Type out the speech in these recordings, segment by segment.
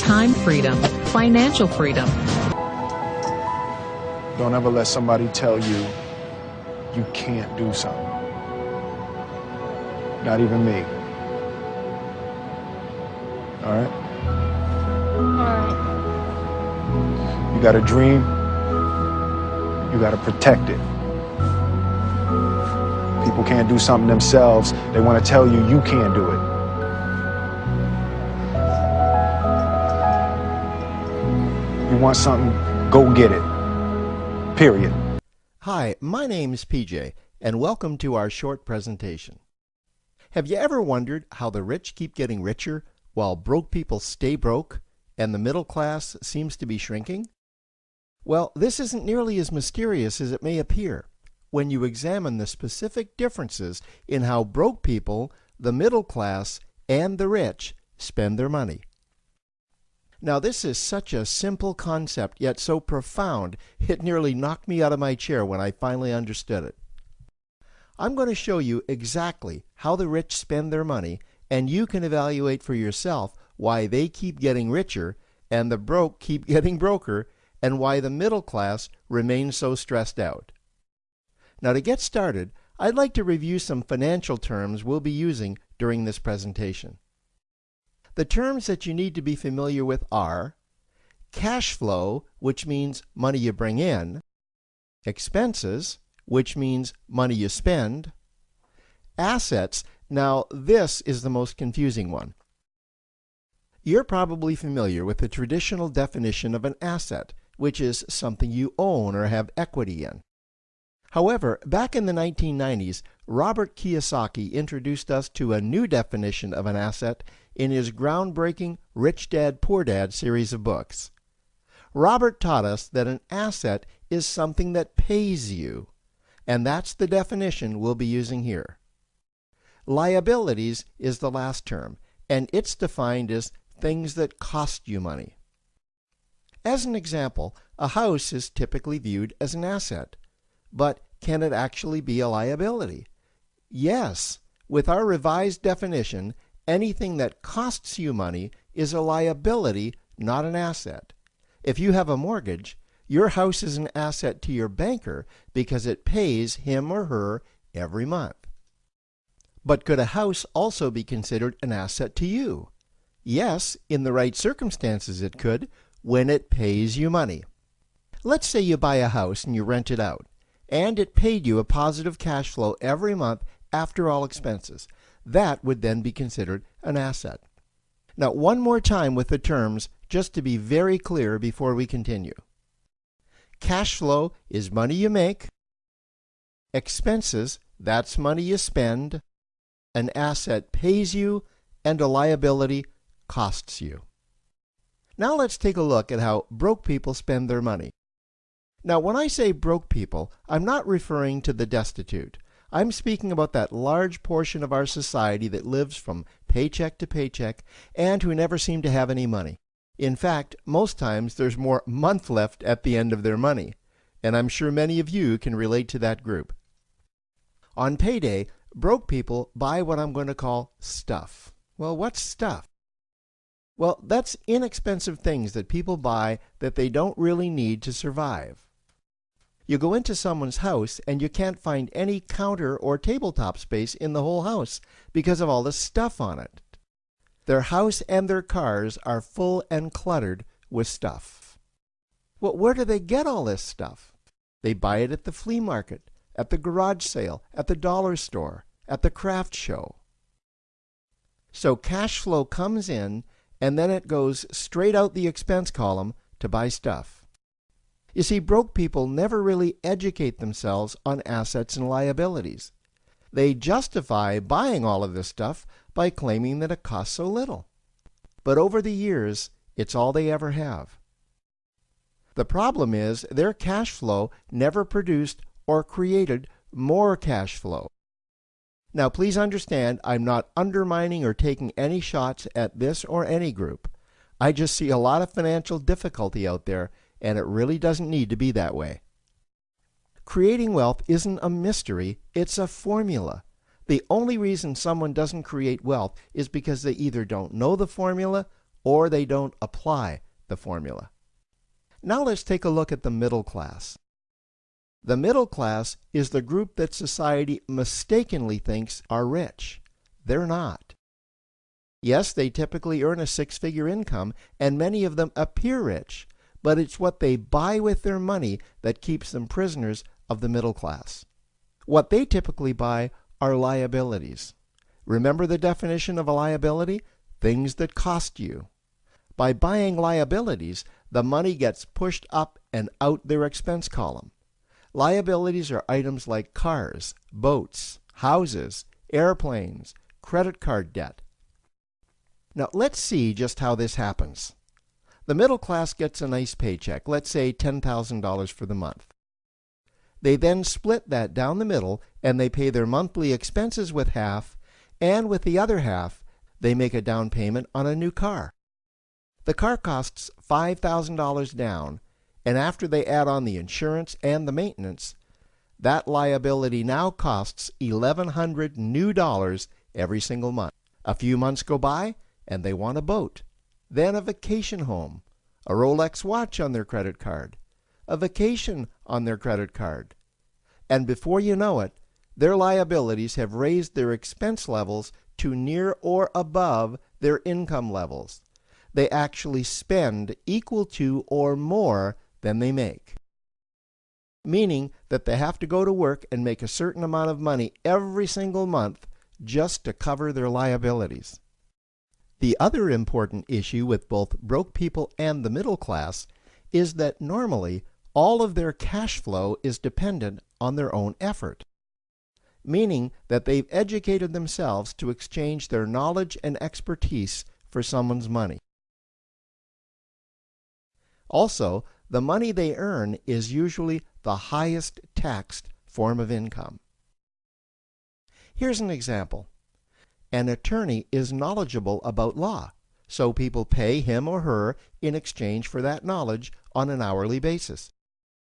time freedom, financial freedom. Don't ever let somebody tell you you can't do something. Not even me. All right? Alright. You got a dream, you got to protect it. People can't do something themselves. They want to tell you you can't do it. You want something, go get it. Period. Hi, my name's PJ, and welcome to our short presentation. Have you ever wondered how the rich keep getting richer while broke people stay broke and the middle class seems to be shrinking? Well, this isn't nearly as mysterious as it may appear when you examine the specific differences in how broke people, the middle class, and the rich spend their money. Now, this is such a simple concept, yet so profound, it nearly knocked me out of my chair when I finally understood it. I'm going to show you exactly how the rich spend their money, and you can evaluate for yourself why they keep getting richer and the broke keep getting broker, and why the middle class remains so stressed out. Now, to get started, I'd like to review some financial terms we'll be using during this presentation. The terms that you need to be familiar with are cash flow, which means money you bring in, expenses, which means money you spend, assets. Now, this is the most confusing one. You're probably familiar with the traditional definition of an asset, which is something you own or have equity in. However, back in the 1990s, Robert Kiyosaki introduced us to a new definition of an asset in his groundbreaking Rich Dad, Poor Dad series of books. Robert taught us that an asset is something that pays you, and that's the definition we'll be using here. Liabilities is the last term, and it's defined as things that cost you money. As an example, a house is typically viewed as an asset, but can it actually be a liability? Yes, with our revised definition, anything that costs you money is a liability, not an asset. If you have a mortgage, your house is an asset to your banker because it pays him or her every month. But could a house also be considered an asset to you? Yes, in the right circumstances it could, when it pays you money. Let's say you buy a house and you rent it out, and it paid you a positive cash flow every month after all expenses. That would then be considered an asset. Now, one more time with the terms, just to be very clear before we continue. Cash flow is money you make. Expenses, that's money you spend. An asset pays you, and a liability costs you. Now let's take a look at how broke people spend their money. Now, when I say broke people, I'm not referring to the destitute. I'm speaking about that large portion of our society that lives from paycheck to paycheck and who never seem to have any money. In fact, most times there's more month left at the end of their money, and I'm sure many of you can relate to that group. On payday, broke people buy what I'm going to call stuff. Well, what's stuff? Well, that's inexpensive things that people buy that they don't really need to survive. You go into someone's house and you can't find any counter or tabletop space in the whole house because of all the stuff on it. Their house and their cars are full and cluttered with stuff. Well, where do they get all this stuff? They buy it at the flea market, at the garage sale, at the dollar store, at the craft show. So cash flow comes in and then it goes straight out the expense column to buy stuff. You see, broke people never really educate themselves on assets and liabilities. They justify buying all of this stuff by claiming that it costs so little. But over the years, it's all they ever have. The problem is their cash flow never produced or created more cash flow. Now, please understand, I'm not undermining or taking any shots at this or any group. I just see a lot of financial difficulty out there, and it really doesn't need to be that way. Creating wealth isn't a mystery, it's a formula. The only reason someone doesn't create wealth is because they either don't know the formula or they don't apply the formula. Now let's take a look at the middle class. The middle class is the group that society mistakenly thinks are rich. They're not. Yes, they typically earn a six-figure income, and many of them appear rich, but it's what they buy with their money that keeps them prisoners of the middle class. What they typically buy are liabilities. Remember the definition of a liability? Things that cost you. By buying liabilities, the money gets pushed up and out their expense column. Liabilities are items like cars, boats, houses, airplanes, credit card debt. Now let's see just how this happens. The middle class gets a nice paycheck, let's say $10,000 for the month. They then split that down the middle and they pay their monthly expenses with half, and with the other half, they make a down payment on a new car. The car costs $5,000 down, and after they add on the insurance and the maintenance, that liability now costs $1,100 new dollars every single month. A few months go by, and they want a boat, then a vacation home, a Rolex watch on their credit card, a vacation on their credit card. And before you know it, their liabilities have raised their expense levels to near or above their income levels. They actually spend equal to or more than they make. Meaning that they have to go to work and make a certain amount of money every single month just to cover their liabilities. The other important issue with both broke people and the middle class is that normally all of their cash flow is dependent on their own effort, meaning that they've educated themselves to exchange their knowledge and expertise for someone's money. Also, the money they earn is usually the highest taxed form of income. Here's an example. An attorney is knowledgeable about law, so people pay him or her in exchange for that knowledge on an hourly basis.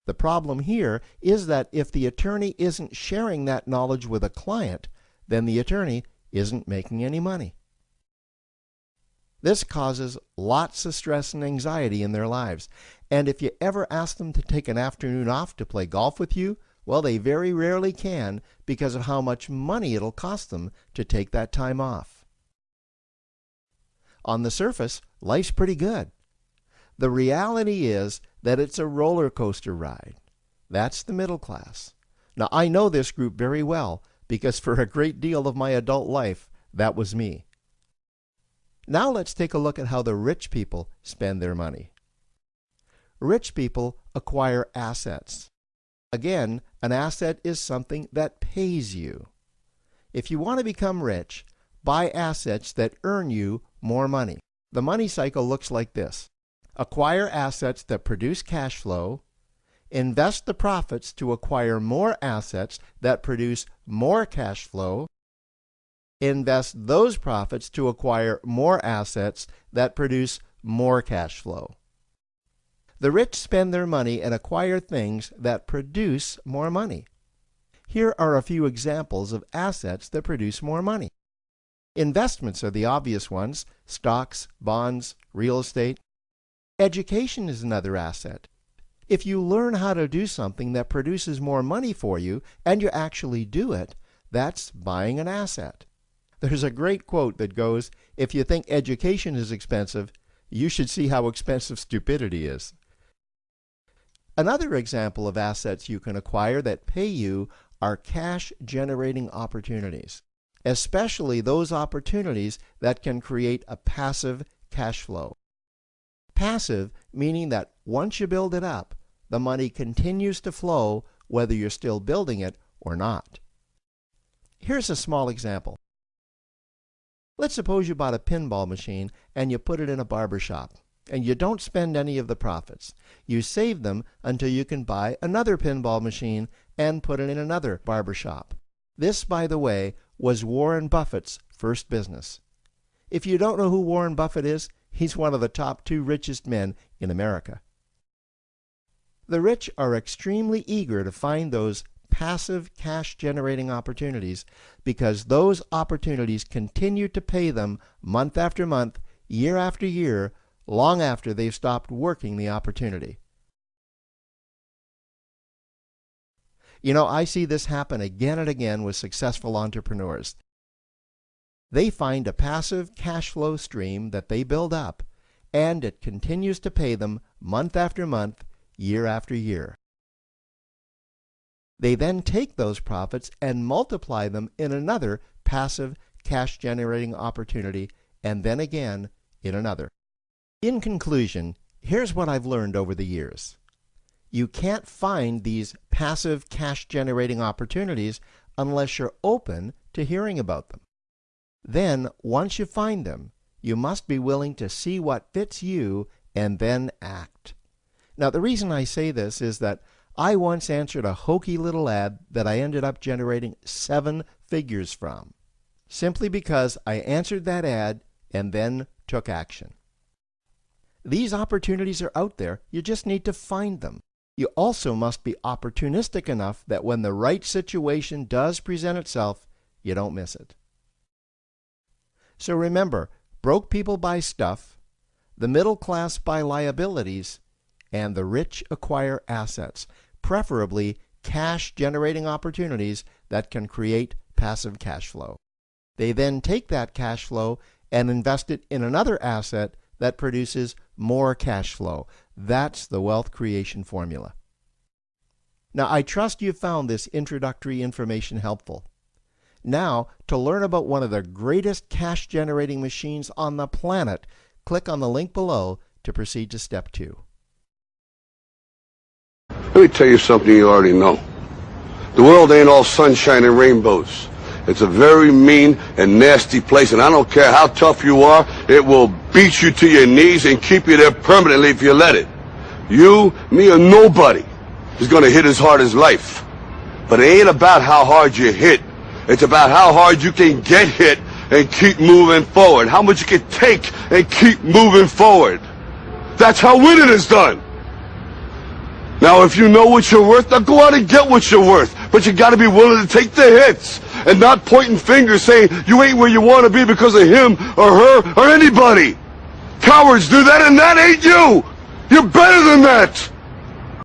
The problem here is that if the attorney isn't sharing that knowledge with a client, then the attorney isn't making any money. This causes lots of stress and anxiety in their lives, and if you ever ask them to take an afternoon off to play golf with you, well, they very rarely can because of how much money it'll cost them to take that time off. On the surface, life's pretty good. The reality is that it's a roller coaster ride. That's the middle class. Now, I know this group very well because for a great deal of my adult life, that was me. Now let's take a look at how the rich people spend their money. Rich people acquire assets. Again, an asset is something that pays you. If you want to become rich, buy assets that earn you more money. The money cycle looks like this. Acquire assets that produce cash flow, invest the profits to acquire more assets that produce more cash flow, invest those profits to acquire more assets that produce more cash flow. The rich spend their money and acquire things that produce more money. Here are a few examples of assets that produce more money. Investments are the obvious ones: stocks, bonds, real estate. Education is another asset. If you learn how to do something that produces more money for you and you actually do it, that's buying an asset. There's a great quote that goes, "If you think education is expensive, you should see how expensive stupidity is." Another example of assets you can acquire that pay you are cash-generating opportunities, especially those opportunities that can create a passive cash flow. Passive meaning that once you build it up, the money continues to flow whether you're still building it or not. Here's a small example. Let's suppose you bought a pinball machine and you put it in a barber shop, and you don't spend any of the profits. You save them until you can buy another pinball machine and put it in another barber shop. This, by the way, was Warren Buffett's first business. If you don't know who Warren Buffett is, he's one of the top 2 richest men in America. The rich are extremely eager to find those passive cash-generating opportunities because those opportunities continue to pay them month after month, year after year, long after they've stopped working the opportunity. You know, I see this happen again and again with successful entrepreneurs. They find a passive cash flow stream that they build up, and it continues to pay them month after month, year after year. They then take those profits and multiply them in another passive cash-generating opportunity, and then again in another. In conclusion, here's what I've learned over the years. You can't find these passive cash-generating opportunities unless you're open to hearing about them. Then, once you find them, you must be willing to see what fits you and then act. Now, the reason I say this is that I once answered a hokey little ad that I ended up generating 7 figures from, simply because I answered that ad and then took action. These opportunities are out there, you just need to find them. You also must be opportunistic enough that when the right situation does present itself, you don't miss it. So remember, broke people buy stuff, the middle class buy liabilities, and the rich acquire assets, preferably cash-generating opportunities that can create passive cash flow. They then take that cash flow and invest it in another asset that produces more cash flow. That's the wealth creation formula. Now, I trust you found this introductory information helpful. Now, to learn about one of the greatest cash-generating machines on the planet, click on the link below to proceed to step 2. Let me tell you something you already know. The world ain't all sunshine and rainbows. It's a very mean and nasty place, and I don't care how tough you are, it will beat you to your knees and keep you there permanently if you let it. You, me, or nobody is going to hit as hard as life. But it ain't about how hard you hit. It's about how hard you can get hit and keep moving forward. How much you can take and keep moving forward. That's how winning is done. Now, if you know what you're worth, now go out and get what you're worth. But you got to be willing to take the hits and not pointing fingers saying you ain't where you want to be because of him or her or anybody. Cowards do that, and that ain't you. You're better than that.